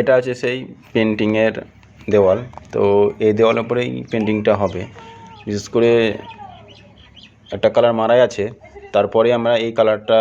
এটা আছে সেই পেন্টিংয়ের দেওয়াল। তো এই দেওয়ালের উপরেই পেন্টিংটা হবে। বিশেষ করে একটা কালার মারাই আছে, তারপরে আমরা এই কালারটা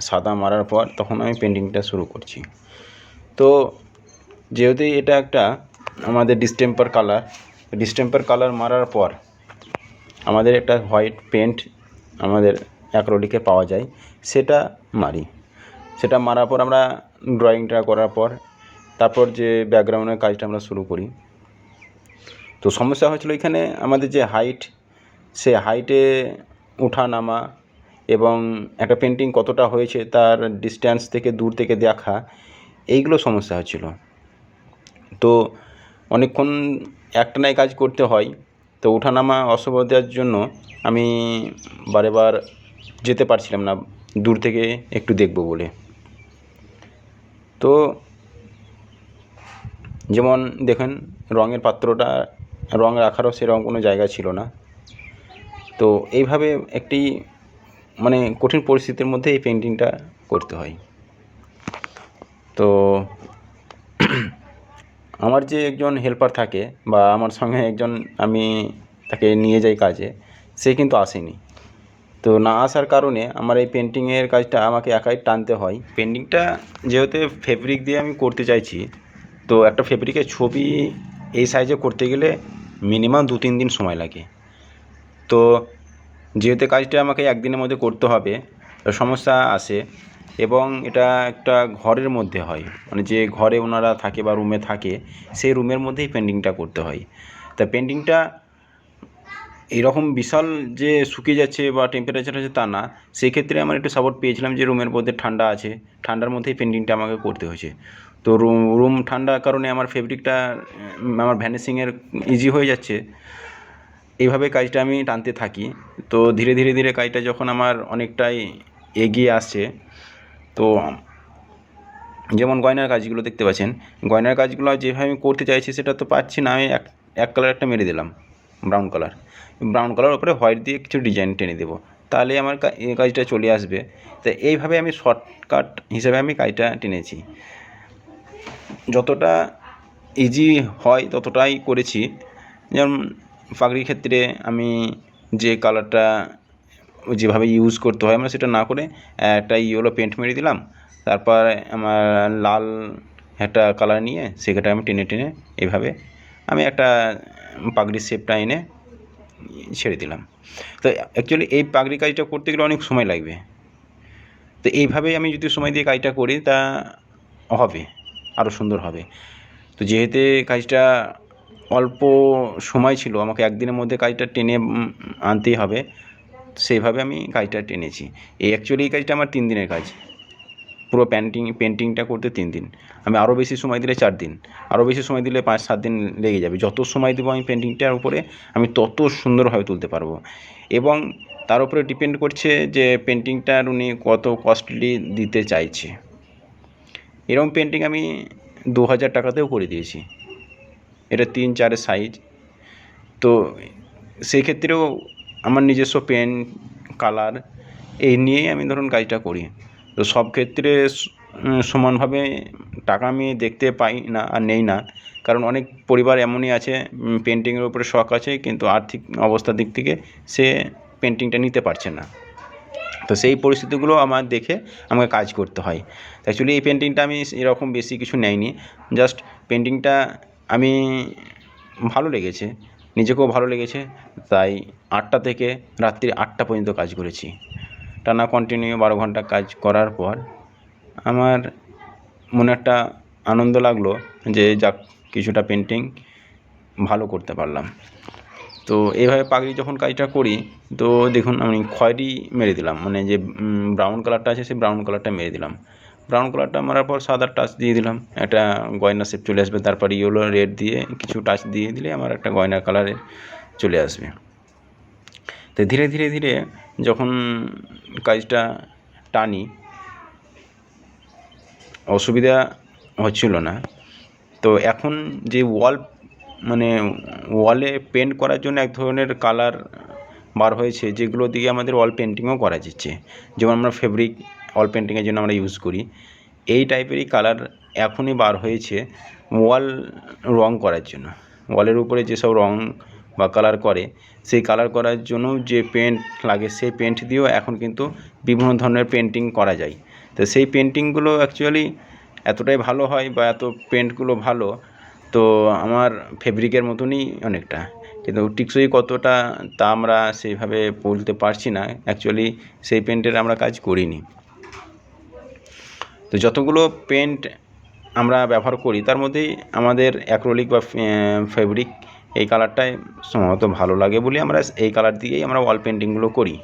সাদা মারার পর তখন আমি পেন্টিংটা শুরু করছি। তো যেহেতু এটা একটা আমাদের ডিস্টেম্পার কালার মারার পর আমাদের একটা হোয়াইট পেন্ট আমাদের অ্যাক্রিলিকে পাওয়া যায়, সেটা মারি। সেটা মারার পর আমরা ড্রয়িংটা করার পর তারপর যে ব্যাকগ্রাউন্ডের কাজটা আমরা শুরু করি। তো সমস্যা হয়েছিল এখানে আমাদের যে হাইট, সে হাইটে ওঠা নামা এবং একটা পেন্টিং কতটা হয়েছে তার ডিস্ট্যান্স থেকে দূর থেকে দেখা, এইগুলো সমস্যা হচ্ছিল। তো অনেকক্ষণ একটানাই কাজ করতে হয়। তো ওঠানামা অসুবিধার জন্য আমি বারেবার যেতে পারছিলাম না দূর থেকে একটু দেখব বলে। তো যেমন দেখেন রঙের পাত্রটা, রঙ রাখারও সেরকম কোনো জায়গা ছিল না। তো এইভাবে একটি মানে কঠিন পরিস্থিতির মধ্যে এই পেন্টিংটা করতে হয়। তো আমার যে একজন হেল্পার থাকে বা আমার সঙ্গে একজন আমি তাকে নিয়ে যাই কাজে, সে কিন্তু আসেনি। তো না আসার কারণে আমার এই পেন্টিংয়ের কাজটা আমাকে একাই টানতে হয়। পেন্টিংটা যেহেতু ফেব্রিক দিয়ে আমি করতে চাইছি, তো একটা ফেব্রিকের ছবি এই সাইজে করতে গেলে মিনিমাম 2-3 দিন সময় লাগে। তো যেহেতু কাজটা আমাকে একদিনের মধ্যে করতে হবে, সমস্যা আসে। এবং এটা একটা ঘরের মধ্যে হয়, মানে যে ঘরে ওনারা থাকে বা রুমে থাকে সেই রুমের মধ্যেই পেন্টিংটা করতে হয়। তা পেন্টিংটা এরকম বিশাল যে শুকিয়ে যাচ্ছে বা টেম্পারেচার আছে তা না, সেক্ষেত্রে আমার একটু সাপোর্ট পেয়েছিলাম যে রুমের মধ্যে ঠান্ডা আছে, ঠান্ডার মধ্যেই পেন্টিংটা আমাকে করতে হয়েছে। তো রুম ঠান্ডার কারণে আমার ফেব্রিকটা আমার ভ্যানিশিংয়ের ইজি হয়ে যাচ্ছে। এইভাবে কাজটা আমি টানতে থাকি। তো ধীরে ধীরে ধীরে কাজটা যখন আমার অনেকটাই এগিয়ে আসছে, তো যেমন গয়নার কাজগুলো দেখতে পাচ্ছেন, গয়নার কাজগুলো যেভাবে আমি করতে চাইছি সেটা তো পাচ্ছি না। আমি এক কালার একটা মেরে দিলাম, ব্রাউন কালার ওপরে হোয়াইট দিয়ে কিছু ডিজাইন টেনে দেবো, তাহলে আমার এই কাজটা চলে আসবে। তো এইভাবে আমি শর্টকাট হিসেবে আমি কাজটা টেনেছি। যতটা ইজি হয় ততটাই করেছি। যেমন পাগড়ির ক্ষেত্রে আমি যে কালারটা যেভাবে ইউজ করতে হয় আমরা সেটা না করে একটা ইয়েলো পেন্ট মেরে দিলাম, তারপর আমার লাল একটা কালার নিয়ে সেটা আমি টেনে টেনে এইভাবে আমি একটা পাগড়ির শেপটা এনে ছেড়ে দিলাম। তো অ্যাকচুয়ালি এই পাগড়ি কাজটা করতে গেলে অনেক সময় লাগবে। তো এইভাবেই আমি যদি সময় দিয়ে কাজটা করি তা হবে, আরও সুন্দর হবে। তো যেহেতু কাজটা অল্প সময় ছিল, আমাকে একদিনের মধ্যে কাজটা টেনে আনতেই হবে, সেইভাবে আমি কাজটা টেনেছি। অ্যাকচুয়ালি এই কাজটা আমার 3 দিনের কাজ। পুরো পেন্টিংটা করতে 3 দিন। আমি আরও বেশি সময় দিলে 4 দিন, আরও বেশি সময় দিলে 5-7 দিন লেগে যাবে। যত সময় দেবো আমি পেন্টিংটার উপরে আমি তত সুন্দরভাবে তুলতে পারবো। এবং তার উপরে ডিপেন্ড করছে যে পেন্টিংটার উনি কত কস্টলি দিতে চাইছে। এরকম পেন্টিং আমি 2000 টাকাতেও করে দিয়েছি। এটা 3-4 সাইজ। তো সেই ক্ষেত্রেও আমার নিজস্ব পেন, কালার এই নিয়েই আমি ধরুন কাজটা করি। তো সব ক্ষেত্রে সমানভাবে টাকা আমি দেখতে পাই না আর নেই না, কারণ অনেক পরিবার এমনই আছে পেন্টিংয়ের উপরে শখ আছে কিন্তু আর্থিক অবস্থার দিক থেকে সে পেন্টিংটা নিতে পারছে না। তো সেই পরিস্থিতিগুলো আমার দেখে আমাকে কাজ করতে হয়। অ্যাকচুয়ালি এই পেন্টিংটা আমি এরকম বেশি কিছু নেইনি, জাস্ট পেন্টিংটা আমি ভালো লেগেছে, নিজেকেও ভালো লেগেছে, তাই 8টা থেকে রাত্রি 8টা পর্যন্ত কাজ করেছি। টানা কন্টিনিউ 12 ঘন্টা কাজ করার পর আমার মনে একটা আনন্দ লাগলো যে যাক কিছুটা পেন্টিং ভালো করতে পারলাম। তো এইভাবে পাগড়ি যখন কাজটা করি, তো দেখুন আমি খয়েরি মেরে দিলাম, মানে যে ব্রাউন কালারটা আছে সেই ব্রাউন কালারটা মেরে দিলাম। ব্রাউন কালারটা মারার পর সাদা টাচ দিয়ে দিলাম, একটা গয়না শেপ চলে আসবে। তারপর ইয়েলো রেড দিয়ে কিছু টাচ দিয়ে দিলে আমার একটা গয়নার কালারে চলে আসবে। তো ধীরে ধীরে ধীরে যখন কাজটা টানি অসুবিধা হচ্ছিল না। তো এখন যে মানে ওয়ালে পেন্ট করার জন্য এক ধরনের কালার বার হয়েছে, যেগুলো দিয়ে আমাদের ওয়াল পেন্টিংও করা যাচ্ছে। যেমন আমরা ফেব্রিক ওয়াল পেন্টিংয়ের জন্য আমরা ইউজ করি, এই টাইপেরই কালার এখনই বার হয়েছে ওয়াল রং করার জন্য। ওয়ালের উপরে যেসব রং বা কালার করে, সেই কালার করার জন্য যে পেন্ট লাগে, সেই পেন্ট দিয়েও এখন কিন্তু বিভিন্ন ধরনের পেন্টিং করা যায়। তো সেই পেন্টিংগুলো অ্যাকচুয়ালি এতটাই ভালো হয় বা এত পেন্টগুলো ভালো, তো আমার ফেব্রিকের মতনই অনেকটা, কিন্তু টেকসই কতটা তা আমরা সেইভাবে বলতে পারছি না। অ্যাকচুয়ালি সেই পেন্টের আমরা কাজ করিনি। তো যতগুলো পেন্ট আমরা ব্যবহার করি তার মধ্যেই আমাদের অ্যাক্রিলিক বা ফেব্রিক এই কালারটাই সম্ভবত ভালো লাগে বলে আমরা এই কালার দিয়েই আমরা ওয়াল পেন্টিংগুলো করি।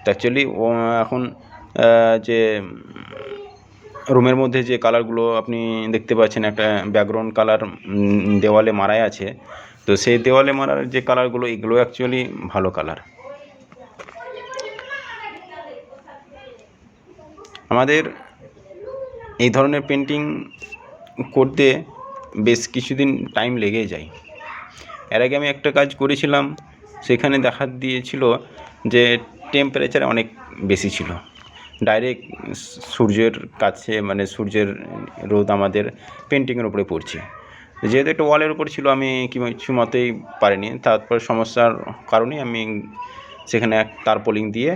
তো অ্যাকচুয়ালি এখন যে রুমের মধ্যে যে কালারগুলো আপনি দেখতে পাচ্ছেন, একটা ব্যাকগ্রাউন্ড কালার দেওয়ালে মারাই আছে, তো সেই দেওয়ালে মারার যে কালারগুলো, এগুলো অ্যাকচুয়ালি ভালো কালার। আমাদের এই ধরনের পেন্টিং করতে বেশ কিছুদিন টাইম লেগে যায়। এর আগে আমি একটা কাজ করেছিলাম, সেখানে দেখা দিয়েছিল যে টেম্পারেচার অনেক বেশি ছিল, ডাইরেক্ট সূর্যের কাছে, মানে সূর্যের রোদ আমাদের পেন্টিংয়ের উপরে পড়ছে। যেহেতু একটা ওয়ালের উপর ছিল, আমি কিছু মতেই পারিনি। তারপর সমস্যার কারণে আমি সেখানে তারপলিং দিয়ে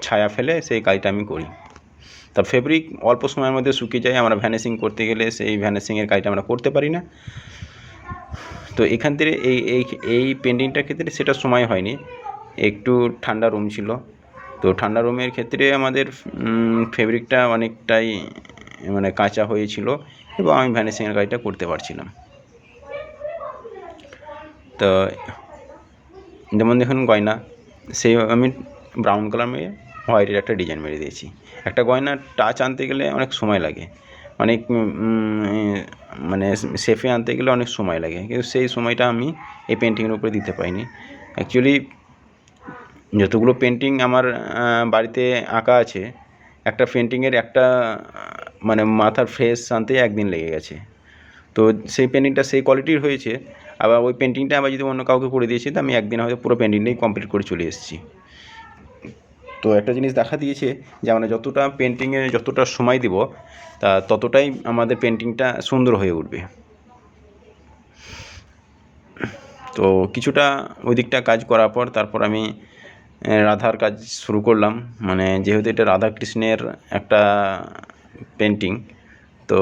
ছায়া ফেলে সেই কাজটা আমি করি। তা ফেব্রিক অল্প সময়ের মধ্যে শুকিয়ে যায়, আমরা ভ্যানিশিং করতে গেলে সেই ভ্যানিশিংয়ের কাজটা আমরা করতে পারি না। তো এখান থেকে এই পেন্টিংটার ক্ষেত্রে সেটা সময় হয়নি, একটু ঠান্ডা রুম ছিল। তো ঠান্ডা রুমের ক্ষেত্রে আমাদের ফেব্রিকটা অনেকটাই মানে কাঁচা হয়েছিল এবং আমি ভ্যানিশিংয়ের কাজটা করতে পারছিলাম। তো যেমন দেখুন গয়না, সেই আমি ব্রাউন কালার মেরে হোয়াইটের একটা ডিজাইন মেরে দিয়েছি। একটা গয়নার টাচ আনতে গেলে অনেক সময় লাগে, অনেক মানে শেপে আনতে গেলে অনেক সময় লাগে, কিন্তু সেই সময়টা আমি এই পেন্টিংয়ের উপরে দিতে পারিনি। অ্যাকচুয়ালি যতগুলো পেন্টিং আমার বাড়িতে আঁকা আছে, একটা পেন্টিংয়ের একটা মানে মাথার ফেস আনতে একদিন লেগে গেছে। তো সেই পেন্টিংটা সেই কোয়ালিটির হয়েছে, আবার ওই পেন্টিংটা আবার যদি অন্য কাউকে করে দিয়েছি, তো আমি একদিন হয়তো পুরো পেন্টিংটাই কমপ্লিট করে চলে এসেছি। তো একটা জিনিস দেখা দিয়েছে যে আমরা যতটা পেন্টিংয়ে যতটা সময় দিব, তা ততটাই আমাদের পেন্টিংটা সুন্দর হয়ে উঠবে। তো কিছুটা ওই দিকটা কাজ করার পর তারপর আমি রাধার কাজ শুরু করলাম। মানে যেহেতু এটা রাধা কৃষ্ণের একটা পেন্টিং, তো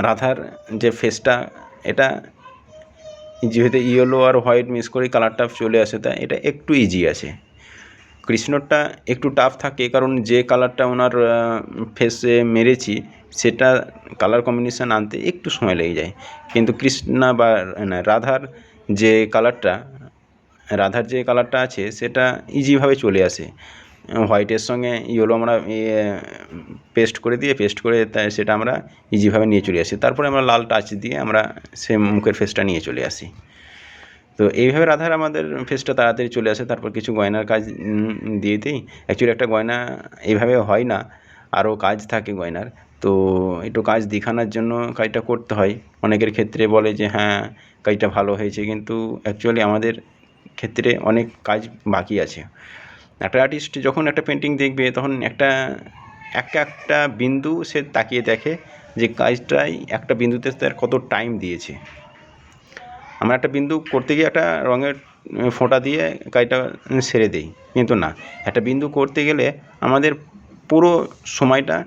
রাধার যে ফেসটা, এটা যেহেতু ইয়েলো আর হোয়াইট মিক্স করে কালারটা চলে আসে, তা এটা একটু ইজি আছে। কৃষ্ণরটা একটু টাফ থাকে, কারণ যে কালারটা ওনার ফেসে মেরেছি, সেটা কালার কম্বিনেশান আনতে একটু সময় লেগে যায়। কিন্তু কৃষ্ণা বা রাধার যে কালারটা আছে, সেটা ইজিভাবে চলে আসে। হোয়াইটের সঙ্গে ইয়েলো আমরা পেস্ট করে তাই সেটা আমরা ইজিভাবে নিয়ে চলে আসি। তারপরে আমরা লাল টাচ দিয়ে আমরা সে মুখের ফেসটা নিয়ে চলে আসি। তো এইভাবে রাধার আমাদের ফেসটা তাড়াতাড়ি চলে আসে। তারপর কিছু গয়নার কাজ দিয়ে দিই। অ্যাকচুয়ালি একটা গয়না এইভাবে হয় না, আরও কাজ থাকে গয়নার। তো একটু কাজ দেখানোর জন্য কাজটা করতে হয়। অনেকের ক্ষেত্রে বলে যে হ্যাঁ, কাজটা ভালো হয়েছে, কিন্তু অ্যাকচুয়ালি আমাদের ক্ষেত্রে অনেক কাজ বাকি আছে। একটা আর্টিস্ট যখন একটা পেন্টিং দেখবে, তখন একটা বিন্দু সে তাকিয়ে দেখে যে কাজটাই একটা বিন্দুতে তার কত টাইম দিয়েছে। আমরা একটা বিন্দু করতে গিয়ে একটা রঙের ফোঁটা দিয়ে কাজটা সেরে দিই, কিন্তু না, একটা বিন্দু করতে গেলে আমাদের পুরো সময়টা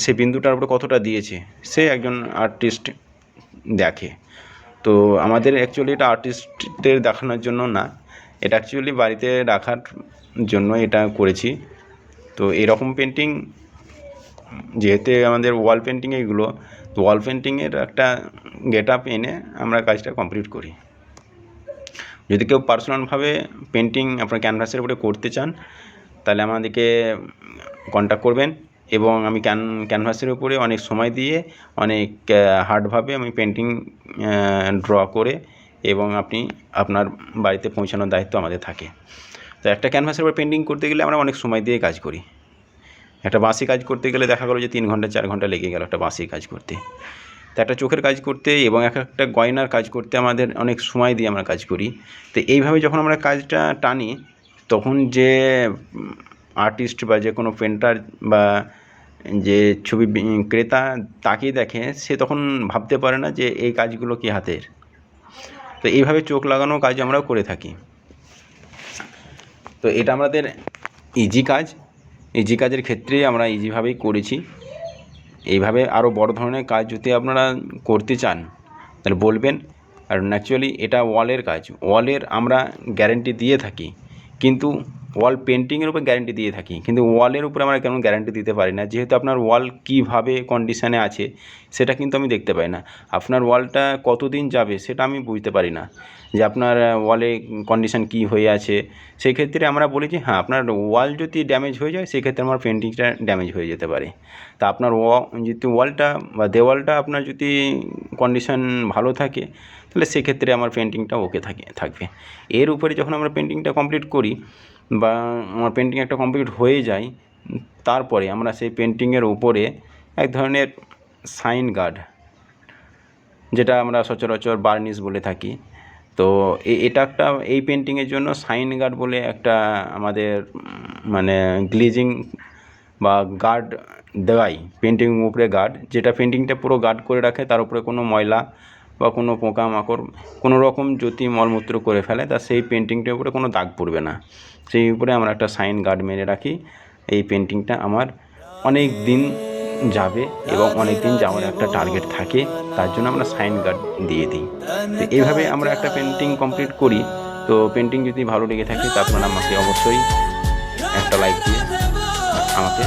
সে বিন্দুটার উপরে কতটা দিয়েছে সে একজন আর্টিস্ট দেখে। তো আমাদের অ্যাকচুয়ালি এটা আর্টিস্টদের দেখানোর জন্য না, এটা অ্যাকচুয়ালি বাড়িতে রাখার জন্য এটা করেছি। তো এরকম পেন্টিং যেহেতু আমাদের ওয়াল পেন্টিং এগুলো, তো ওয়াল পেন্টিংয়ের একটা গেট আপ এনে আমরা কাজটা কমপ্লিট করি। যদি কেউ পার্সোনালভাবে পেন্টিং আপনার ক্যানভাসের উপরে করতে চান, তাহলে আমাদেরকে কন্ট্যাক্ট করবেন, এবং আমি ক্যানভাসের উপরে অনেক সময় দিয়ে অনেক হার্ডভাবে আমি পেন্টিং ড্র করে এবং আপনার বাড়িতে পৌঁছানোর দায়িত্ব আমাদের থাকে। তো একটা ক্যানভাসের উপর পেন্টিং করতে গেলে আমরা অনেক সময় দিয়ে কাজ করি। একটা বাঁশি কাজ করতে গেলে দেখা গেলো যে 3 ঘন্টা 4 ঘন্টা লেগে গেল একটা বাঁশি কাজ করতে। তো একটা চোখের কাজ করতে এবং একটা গয়নার কাজ করতে আমাদের অনেক সময় দিয়ে আমরা কাজ করি। তো এইভাবে যখন আমরা কাজটা টানি, তখন যে আর্টিস্ট বা যে কোনো পেন্টার বা যে ছবি ক্রেতা তাকিয়ে দেখে, সে তখন ভাবতে পারে না যে এই কাজগুলো কি হাতের। তো এইভাবে চোখ লাগানো কাজ আমরাও করে থাকি। তো এটা আমাদের ইজি কাজ। ইজি কাজের ক্ষেত্রে আমরা ইজিভাবেই করেছি। এইভাবে আরও বড় ধরনের কাজ যদি আপনারা করতে চান তাহলে বলবেন। আর ন্যাচুরালি এটা ওয়ালের কাজ, ওয়ালের আমরা গ্যারেন্টি দিয়ে থাকি, কিন্তু ওয়াল পেন্টিংয়ের উপর গ্যারেন্টি দিয়ে থাকি, কিন্তু ওয়ালের উপরে আমরা কেমন গ্যারেন্টি দিতে পারি না, যেহেতু আপনার ওয়াল কীভাবে কন্ডিশানে আছে সেটা কিন্তু আমি দেখতে পাই না। আপনার ওয়ালটা কতদিন যাবে সেটা আমি বুঝতে পারি না, যে আপনার ওয়ালে কন্ডিশান কী হয়ে আছে। সেই ক্ষেত্রে আমরা বলি যে হ্যাঁ, আপনার ওয়াল যদি ড্যামেজ হয়ে যায় সেক্ষেত্রে আমার পেন্টিংটা ড্যামেজ হয়ে যেতে পারে। তা আপনার যদি ওয়ালটা বা দেওয়ালটা আপনার যদি কন্ডিশান ভালো থাকে তাহলে সেক্ষেত্রে আমার পেন্টিংটা ওকে থাকবে। এর উপরে যখন আমরা পেন্টিংটা কমপ্লিট করি বা আমার পেন্টিং একটা কমপ্লিট হয়ে যায়, তারপরে আমরা সেই পেন্টিংয়ের উপরে এক ধরনের সাইন গার্ড, যেটা আমরা সচরাচর বার্নিশ বলে থাকি, তো এটা একটা এই পেন্টিংয়ের জন্য সাইন গার্ড বলে একটা আমাদের মানে গ্লেজিং বা গার্ড দেওয়াই, পেন্টিং উপরে গার্ড, যেটা পেন্টিংটা পুরো গার্ড করে রাখে। তার উপরে কোনো ময়লা বা কোনো পোকামাকড় কোনো রকম যদি মলমূত্র করে ফেলে তা সেই পেন্টিংটার উপরে কোনো দাগ পড়বে না। সেই উপরে আমরা একটা সাইন গার্ড মেরে রাখি। এই পেন্টিংটা আমার অনেক দিন যাবে এবং অনেক দিন যাওয়ার একটা টার্গেট থাকে, তার জন্য আমরা সাইন গার্ড দিয়ে দিই। তো এইভাবে আমরা একটা পেন্টিং কমপ্লিট করি। তো পেন্টিং যদি ভালো লেগে থাকে তা আপনারা আমাকে অবশ্যই একটা লাইক দিয়ে আমাকে